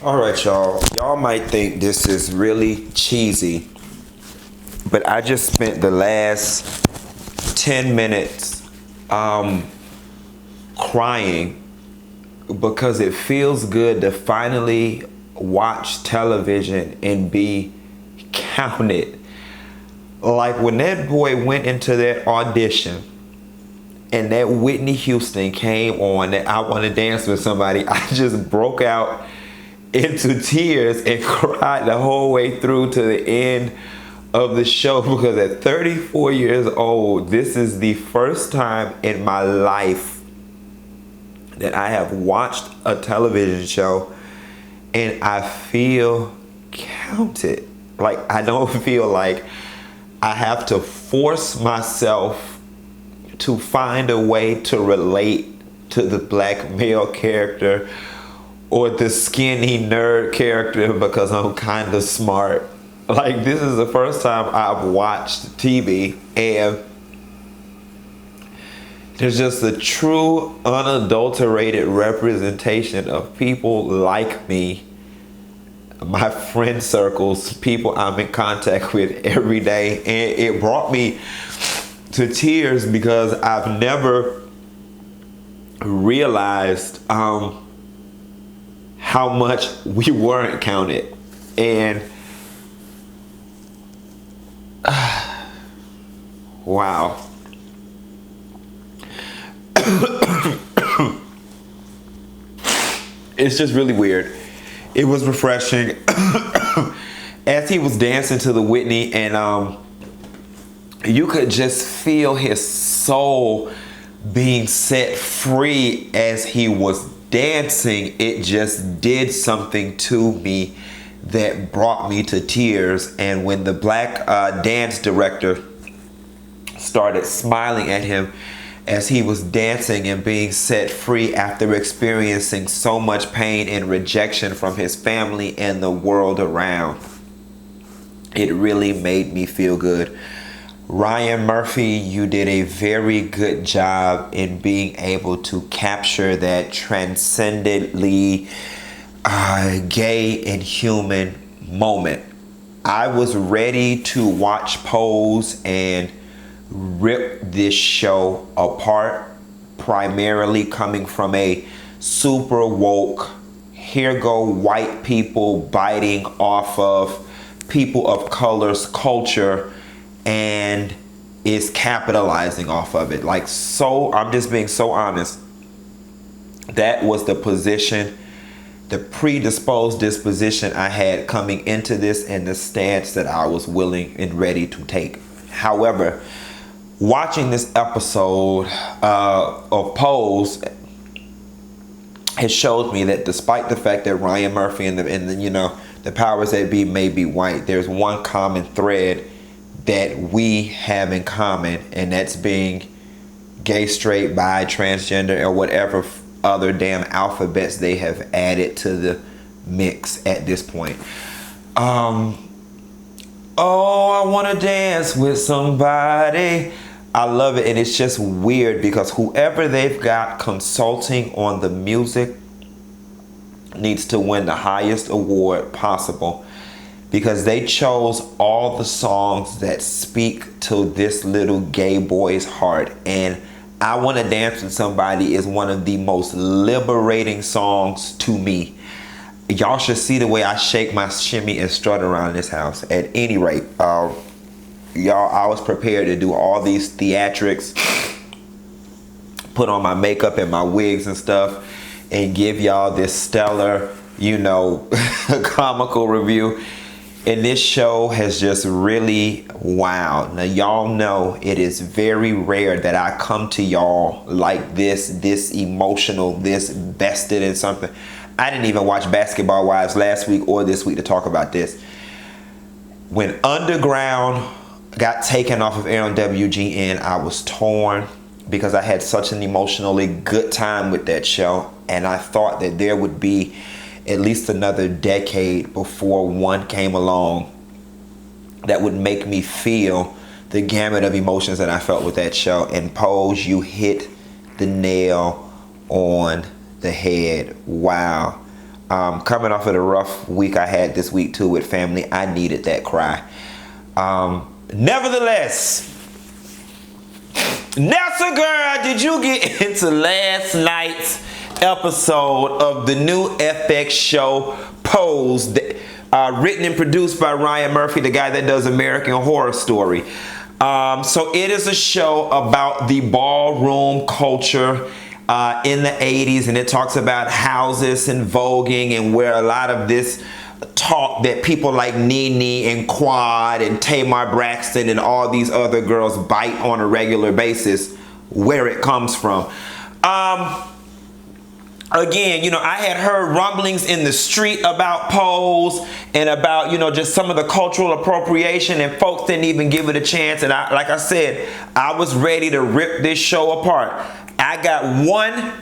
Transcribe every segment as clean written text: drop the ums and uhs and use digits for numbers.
All right, y'all. Y'all might think this is really cheesy, but I just spent the last 10 minutes crying because it feels good to finally watch television and be counted. Like when that boy went into that audition and that Whitney Houston came on, that I Want to Dance with Somebody, I just broke out into tears and cried the whole way through to the end of the show, because at 34 years old, this is the first time in my life that I have watched a television show and I feel counted. Like, I don't feel like I have to force myself to find a way to relate to the black male character or the skinny nerd character because I'm kind of smart. Like, this is the first time I've watched TV and there's just a true unadulterated representation of people like me, my friend circles, people I'm in contact with every day. And it brought me to tears because I've never realized how much we weren't counted. And wow. It's just really weird. It was refreshing. As he was dancing to the Whitney, and you could just feel his soul being set free as he was dancing. It just did something to me that brought me to tears. And when the black dance director started smiling at him as he was dancing and being set free after experiencing so much pain and rejection from his family and the world around, it really made me feel good. Ryan Murphy, you did a very good job in being able to capture that transcendently gay and human moment. I was ready to watch Pose and rip this show apart, primarily coming from a super woke, here go white people biting off of people of color's culture and is capitalizing off of it. Like, so I'm just being so honest. That was the position, the predisposed disposition I had coming into this, and the stance that I was willing and ready to take. However, watching this episode of Pose has showed me that despite the fact that Ryan Murphy and the powers that be may be white, there's one common thread that we have in common, and that's being gay, straight, bi, transgender, or whatever other damn alphabets they have added to the mix at this point. Oh, I want to dance with somebody. I love it, and it's just weird because whoever they've got consulting on the music needs to win the highest award possible, because they chose all the songs that speak to this little gay boy's heart. And I Want to Dance with Somebody is one of the most liberating songs to me. Y'all should see the way I shake my shimmy and strut around this house. At any rate, y'all, I was prepared to do all these theatrics, put on my makeup and my wigs and stuff, and give y'all this stellar, comical review. And this show has just really wowed. Now, y'all know it is very rare that I come to y'all like this emotional, this vested in something. I didn't even watch Basketball Wives last week or this week to talk about this. When Underground got taken off of air on WGN, I was torn because I had such an emotionally good time with that show. And I thought that there would be at least another decade before one came along that would make me feel the gamut of emotions that I felt with that show. And Pose, you hit the nail on the head. Wow. Coming off of the rough week I had this week too with family, I needed that cry. Nevertheless, Nessa girl, did you get into last night's episode of the new FX show Pose, written and produced by Ryan Murphy, the guy that does American Horror Story? So it is a show about the ballroom culture in the 80s, and it talks about houses and voguing and where a lot of this talk that people like Nene and Quad and Tamar Braxton and all these other girls bite on a regular basis, where it comes from. Again, I had heard rumblings in the street about Pose and about, just some of the cultural appropriation, and folks didn't even give it a chance. And like I said, I was ready to rip this show apart. I got one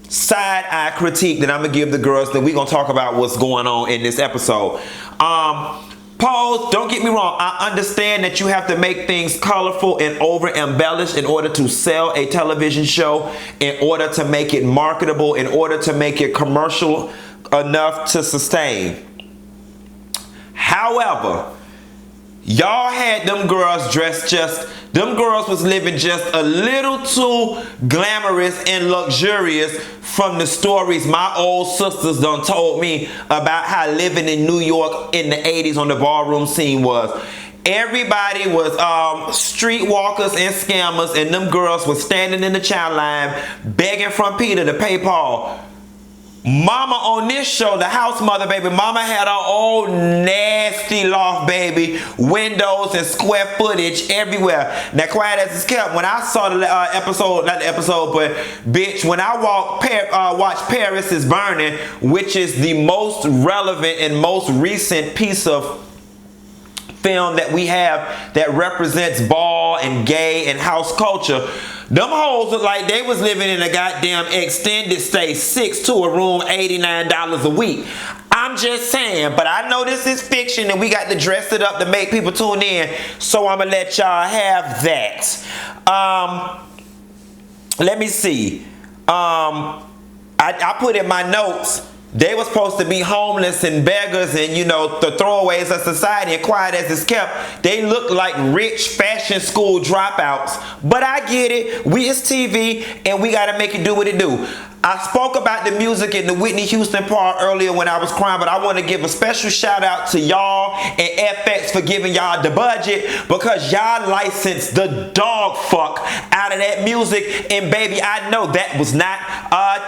side eye critique that I'm gonna give the girls, that we're gonna talk about what's going on in this episode. Pose, don't get me wrong, I understand that you have to make things colorful and over embellished in order to sell a television show, in order to make it marketable, in order to make it commercial enough to sustain. However, y'all had them girls dressed them girls was living just a little too glamorous and luxurious from the stories my old sisters done told me about how living in New York in the 80s on the ballroom scene was. Everybody was streetwalkers and scammers, and them girls was standing in the chow line begging from Peter to pay Paul. Mama on this show, the house mother, baby, mama had her old nasty loft, baby, windows and square footage everywhere. Now, quiet as it's kept, when I saw the episode, not the episode, but bitch, when I watched Paris is Burning, which is the most relevant and most recent piece of film that we have that represents ball and gay and house culture, them hoes look like they was living in a goddamn extended stay 6 to a room, $89 a week. I'm just saying, but I know this is fiction and we got to dress it up to make people tune in, so I'm gonna let y'all have that. Let me see. I put in my notes, they were supposed to be homeless and beggars and, the throwaways of society, and quiet as it's kept, they look like rich fashion school dropouts. But I get it. It's TV and we got to make it do what it do. I spoke about the music in the Whitney Houston part earlier when I was crying, but I want to give a special shout out to y'all and FX for giving y'all the budget, because y'all licensed the dog fuck out of that music, and baby, I know that was not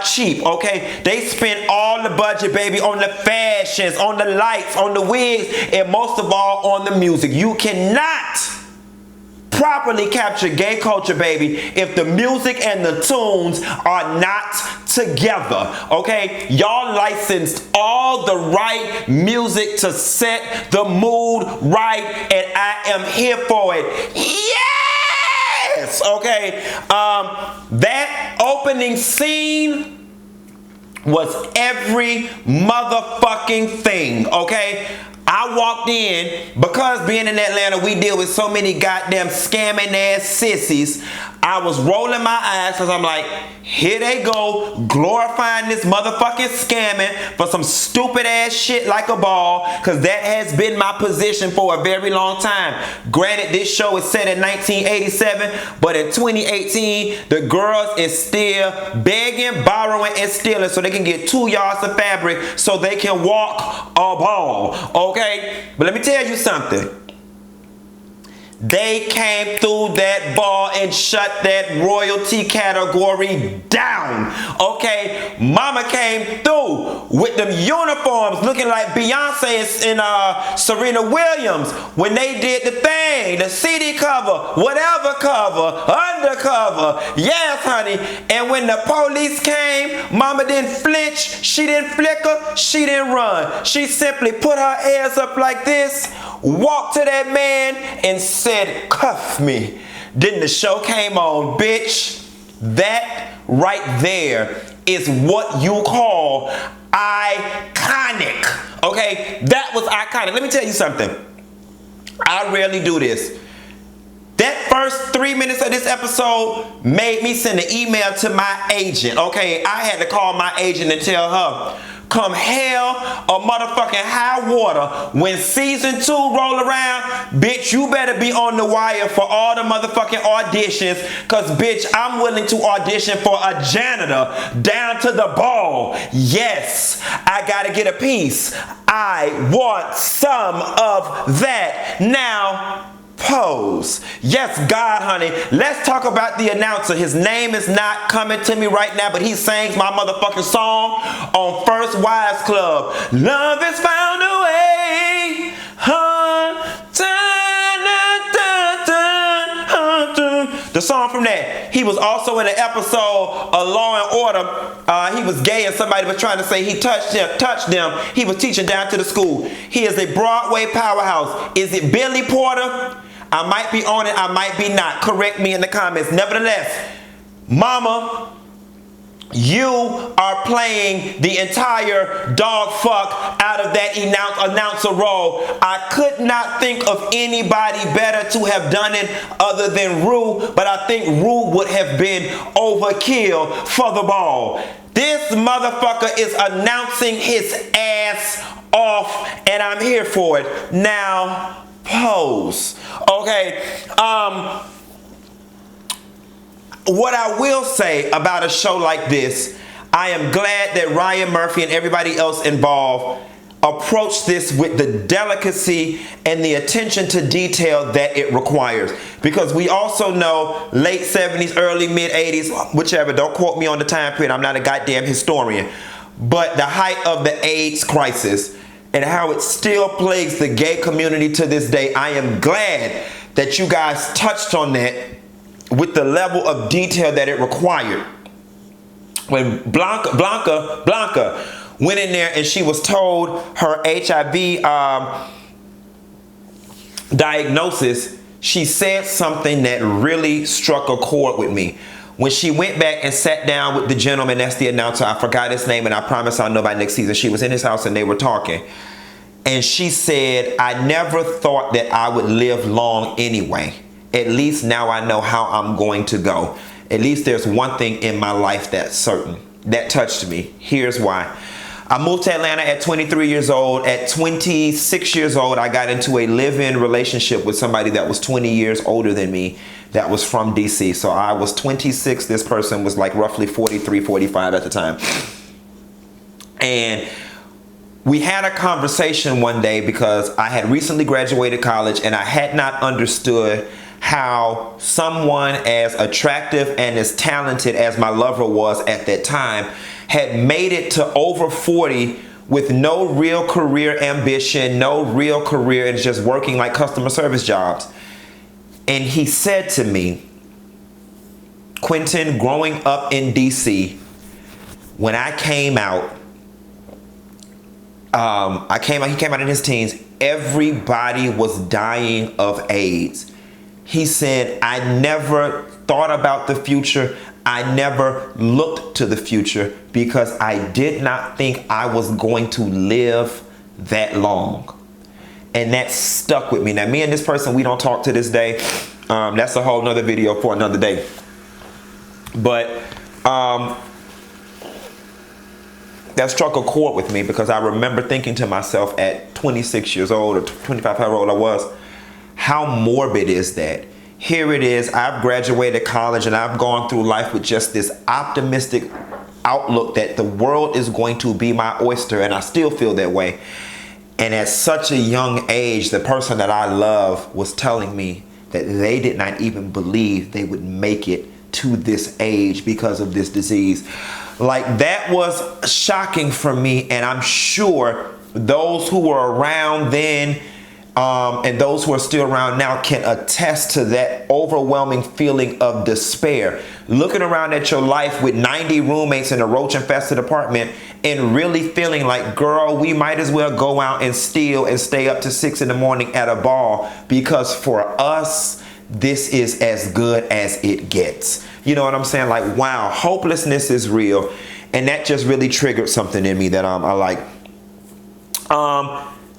cheap, okay? They spent all the budget, baby, on the fashions, on the lights, on the wigs, and most of all on the music. You cannot properly capture gay culture, baby, if the music and the tunes are not together, okay? Y'all licensed all the right music to set the mood right, and I am here for it. Yes! Okay, that opening scene was every motherfucking thing, okay? I walked in, because being in Atlanta, we deal with so many goddamn scamming ass sissies. I was rolling my eyes because I'm like, here they go, glorifying this motherfucking scamming for some stupid ass shit like a ball, because that has been my position for a very long time. Granted, this show is set in 1987, but in 2018, the girls is still begging, borrowing, and stealing so they can get 2 yards of fabric so they can walk a ball, okay? But let me tell you something. They came through that ball and shut that royalty category down. Okay, mama came through with them uniforms looking like Beyonce and Serena Williams when they did the thing, the CD cover, whatever cover, undercover. Yes, honey. And when the police came, mama didn't flinch, she didn't flicker, she didn't run. She simply put her hands up like this, walked to that man and said, cuff me. Then the show came on, bitch. That right there is what you call iconic. Okay, that was iconic. Let me tell you something. I rarely do this. That first 3 minutes of this episode made me send an email to my agent. Okay, I had to call my agent and tell her, come hell or motherfucking high water, when season 2 roll around, bitch, you better be on the wire for all the motherfucking auditions, cause bitch, I'm willing to audition for a janitor down to the ball. Yes, I gotta get a piece. I want some of that. Now, pose. Yes, God, honey. Let's talk about the announcer. His name is not coming to me right now, but he sings my motherfucking song on First Wives Club. Love has found a way. The song from that. He was also in an episode of Law and Order. He was gay and somebody was trying to say he touched them. He was teaching down to the school. He is a Broadway powerhouse. Is it Billy Porter? I might be on it, I might be not. Correct me in the comments. Nevertheless, mama, you are playing the entire dog fuck out of that announcer role. I could not think of anybody better to have done it other than Rue, but I think Rue would have been overkill for the ball. This motherfucker is announcing his ass off, and I'm here for it. Now, pose. Okay, what I will say about a show like this, I am glad that Ryan Murphy and everybody else involved approached this with the delicacy and the attention to detail that it requires. Because we also know late 70s, early mid 80s, whichever, don't quote me on the time period, I'm not a goddamn historian, but the height of the AIDS crisis and how it still plagues the gay community to this day. I am glad that you guys touched on that with the level of detail that it required. When Blanca went in there and she was told her HIV diagnosis, she said something that really struck a chord with me. When she went back and sat down with the gentleman, that's the announcer, I forgot his name, and I promise I'll know by next season. She was in his house and they were talking. And she said, I never thought that I would live long anyway. At least now I know how I'm going to go. At least there's one thing in my life that's certain. That touched me. Here's why. I moved to Atlanta at 23 years old. At 26 years old, I got into a live-in relationship with somebody that was 20 years older than me that was from DC. So I was 26. This person was like roughly 43, 45 at the time. And we had a conversation one day because I had recently graduated college and I had not understood how someone as attractive and as talented as my lover was at that time had made it to over 40 with no real career ambition, no real career, and just working like customer service jobs. And he said to me, Quentin, growing up in DC, when I came out, he came out in his teens, everybody was dying of AIDS. He said, I never thought about the future. I never looked to the future because I did not think I was going to live that long. And that stuck with me. Now, me and this person, we don't talk to this day. That's a whole nother video for another day. But that struck a chord with me because I remember thinking to myself at 26 years old or 25, however old I was, how morbid is that? Here it is, I've graduated college and I've gone through life with just this optimistic outlook that the world is going to be my oyster, and I still feel that way. And at such a young age, the person that I love was telling me that they did not even believe they would make it to this age because of this disease. Like, that was shocking for me, and I'm sure those who were around then and those who are still around now can attest to that overwhelming feeling of despair. Looking around at your life with 90 roommates in a roach-infested apartment and really feeling like, girl, we might as well go out and steal and stay up to 6 in the morning at a ball because for us, this is as good as it gets. You know what I'm saying? Like, wow, hopelessness is real. And that just really triggered something in me that I like.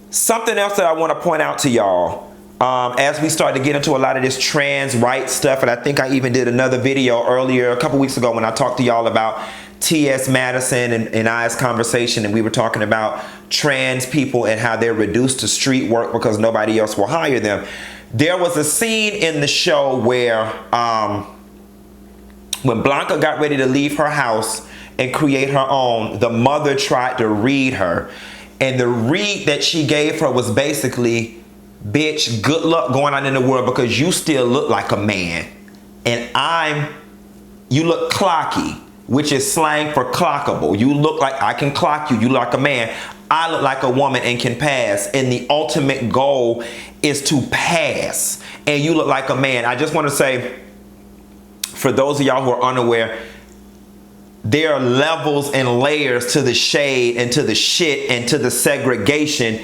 Something else that I want to point out to y'all as we start to get into a lot of this trans rights stuff, and I think I even did another video earlier, a couple weeks ago, when I talked to y'all about T.S. Madison and I's conversation, and we were talking about trans people and how they're reduced to street work because nobody else will hire them. There was a scene in the show where when Blanca got ready to leave her house and create her own, the mother tried to read her. And the read that she gave her was basically, bitch, good luck going on in the world because you still look like a man. And you look clocky, which is slang for clockable. You look like I can clock you. You look like a man. I look like a woman and can pass. And the ultimate goal is to pass. And you look like a man. I just want to say, for those of y'all who are unaware, there are levels and layers to the shade and to the shit and to the segregation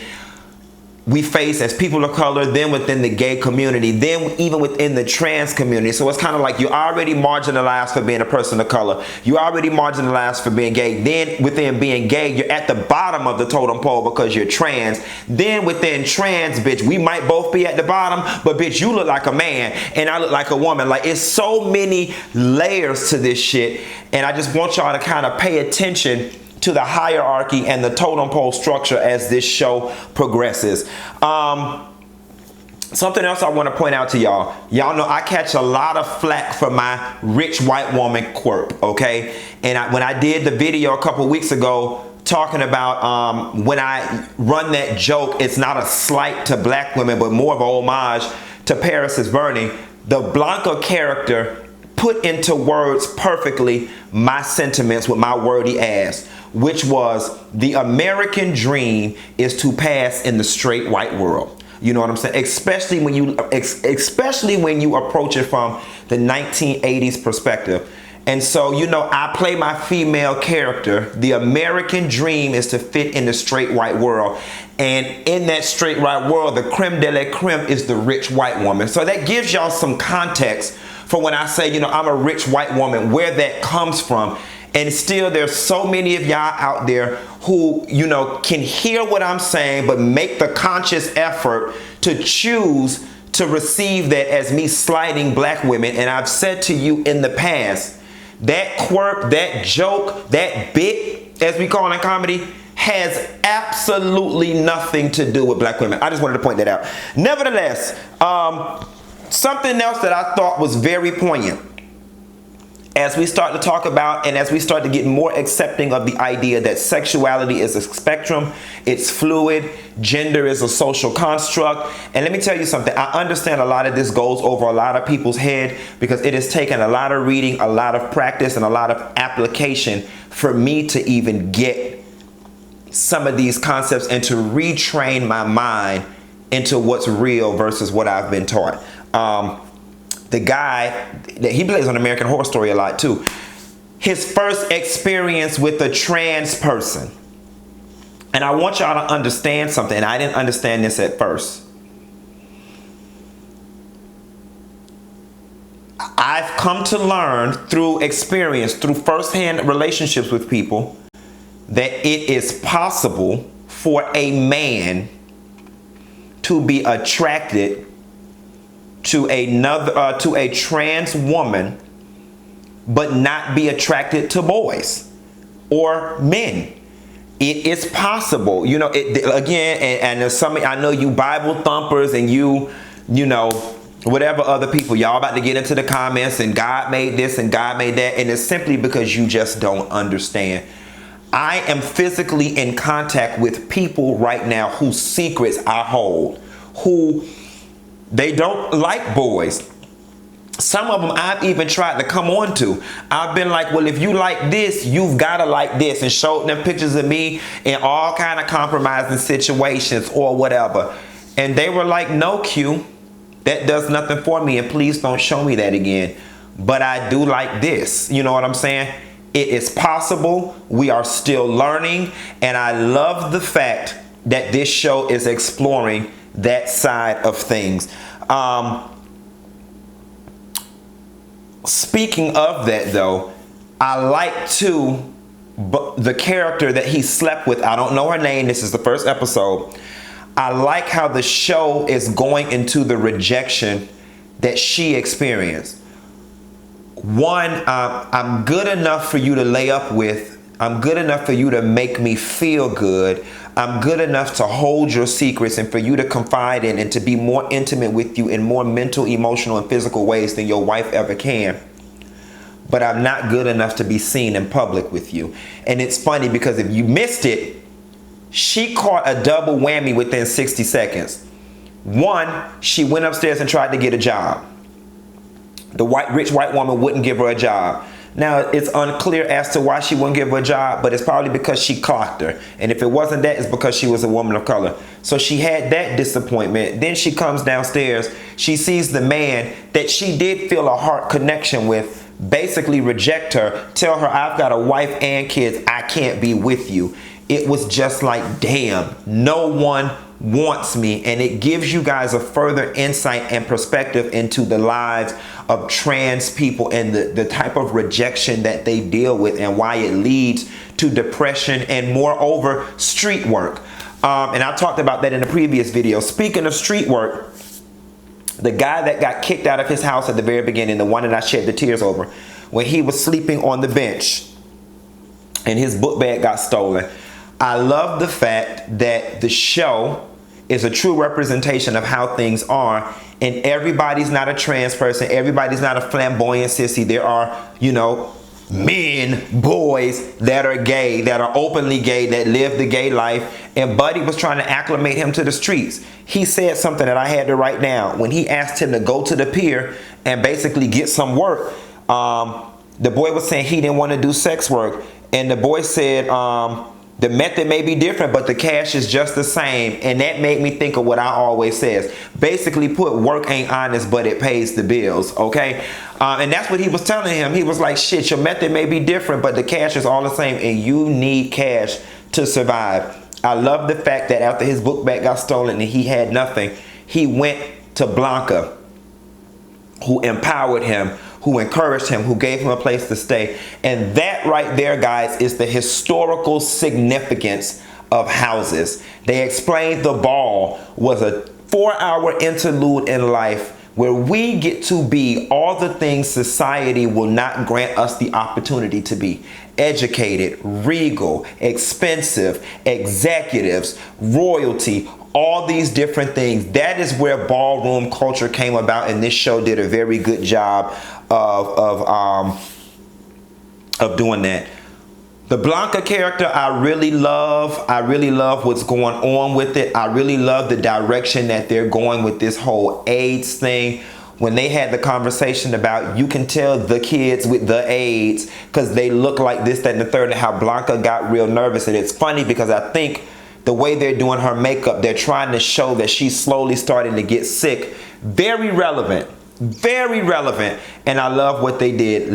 we face as people of color, then within the gay community, then even within the trans community. So it's kind of like you're already marginalized for being a person of color. You're already marginalized for being gay. Then within being gay, you're at the bottom of the totem pole because you're trans. Then within trans, bitch, we might both be at the bottom, but bitch, you look like a man and I look like a woman. Like, it's so many layers to this shit. And I just want y'all to kind of pay attention to the hierarchy and the totem pole structure as this show progresses. Something else I want to point out to y'all. Y'all know I catch a lot of flack for my rich white woman quirk, okay? And when I did the video a couple weeks ago talking about when I run that joke, it's not a slight to black women, but more of an homage to Paris is Burning. The Blanca character put into words perfectly my sentiments with my wordy ass, which was the American dream is to pass in the straight white world. You know what I'm saying? Especially when you approach it from the 1980s perspective. And so, you know, I play my female character. The American dream is to fit in the straight white world. And in that straight white world, the creme de la creme is the rich white woman. So that gives y'all some context for when I say, you know, I'm a rich white woman, where that comes from. And still, there's so many of y'all out there who, you know, can hear what I'm saying, but make the conscious effort to choose to receive that as me slighting black women. And I've said to you in the past, that quirk, that joke, that bit, as we call it in comedy, has absolutely nothing to do with black women. I just wanted to point that out. Nevertheless, something else that I thought was very poignant as we start to talk about and as we start to get more accepting of the idea that sexuality is a spectrum, it's fluid, gender is a social construct. And let me tell you something, I understand a lot of this goes over a lot of people's head because it has taken a lot of reading, a lot of practice, and a lot of application for me to even get some of these concepts and to retrain my mind into what's real versus what I've been taught. The guy, he plays on American Horror Story a lot too. His first experience with a trans person. And I want y'all to understand something, and I didn't understand this at first. I've come to learn through experience, through firsthand relationships with people, that it is possible for a man to be attracted to a trans woman but not be attracted to boys or men. It is possible, you know. Again, and there's some, I know you Bible thumpers and you know, whatever other people, y'all about to get into the comments and God made this and God made that, and it's simply because you just don't understand. I am physically in contact with people right now whose secrets I hold, who they don't like boys. Some of them I've even tried to come on to. I've been like, well, if you like this, you've got to like this, and showed them pictures of me in all kind of compromising situations or whatever. And they were like, no, Q, that does nothing for me, and please don't show me that again. But I do like this. You know what I'm saying? It is possible. We are still learning. And I love the fact that this show is exploring that side of things. Speaking of that though, I like the character that he slept with. I don't know her name. This is the first episode. I like how the show is going into the rejection that she experienced. One, I'm good enough for you to lay up with. I'm good enough for you to make me feel good. I'm good enough to hold your secrets and for you to confide in and to be more intimate with you in more mental, emotional, and physical ways than your wife ever can. But I'm not good enough to be seen in public with you. And it's funny because if you missed it, she caught a double whammy within 60 seconds. One, she went upstairs and tried to get a job. The rich white woman wouldn't give her a job. Now, it's unclear as to why she wouldn't give her a job, but it's probably because she clocked her. And if it wasn't that, it's because she was a woman of color. So she had that disappointment. Then she comes downstairs. She sees the man that she did feel a heart connection with basically reject her, tell her, I've got a wife and kids, I can't be with you. It was just like, damn, no one wants me. And it gives you guys a further insight and perspective into the lives of trans people and the type of rejection that they deal with and why it leads to depression and moreover street work. And I talked about that in a previous video. Speaking of street work, the guy that got kicked out of his house at the very beginning, the one that I shed the tears over, when he was sleeping on the bench and his book bag got stolen. I love the fact that the show is a true representation of how things are, and everybody's not a trans person, everybody's not a flamboyant sissy. There are, you know, men, boys that are gay, that are openly gay, that live the gay life, and Buddy was trying to acclimate him to the streets. He said something that I had to write down. When he asked him to go to the pier and basically get some work, the boy was saying he didn't want to do sex work, and the boy said, the method may be different, but the cash is just the same. And that made me think of what I always says. Basically put, work ain't honest, but it pays the bills, okay? And that's what he was telling him. He was like, shit, your method may be different, but the cash is all the same, and you need cash to survive. I love the fact that after his book bag got stolen and he had nothing, he went to Blanca, who empowered him, who encouraged him, who gave him a place to stay. And that right there, guys, is the historical significance of houses. They explained the ball was a 4-hour interlude in life where we get to be all the things society will not grant us the opportunity to be. Educated, regal, expensive, executives, royalty, all these different things. That is where ballroom culture came about, and this show did a very good job of doing that. The Blanca character, I really love what's going on with it. I really love the direction that they're going with this whole AIDS thing. When they had the conversation about, you can tell the kids with the AIDS because they look like this, that, and the third, and how Blanca got real nervous. And it's funny because I think the way they're doing her makeup, they're trying to show that she's slowly starting to get sick. Very relevant. Very relevant. And I love what they did.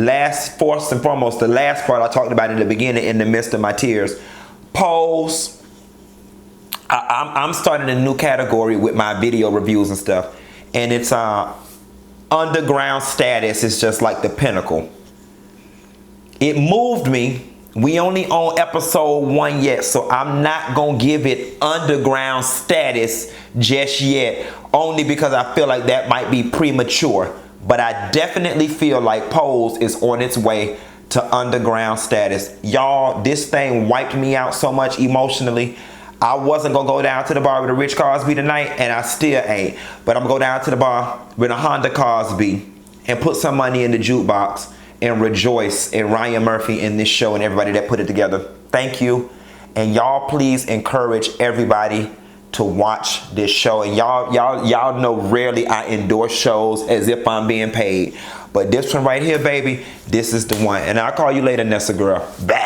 First and foremost, the last part I talked about in the beginning, in the midst of my tears. Pose. I'm starting a new category with my video reviews and stuff. And it's underground status is just like the pinnacle. It moved me. We only on episode 1 yet, so I'm not gonna give it underground status just yet, only because I feel like that might be premature. But I definitely feel like Pose is on its way to underground status. Y'all, this thing wiped me out so much emotionally. I wasn't gonna go down to the bar with a Rich Cosby tonight, and I still ain't. But I'm gonna go down to the bar with a Honda Cosby and put some money in the jukebox and rejoice in Ryan Murphy in this show and everybody that put it together. Thank you. And y'all please encourage everybody to watch this show. And y'all know rarely I endorse shows as if I'm being paid. But this one right here, baby, this is the one. And I'll call you later, Nessa girl. Bye.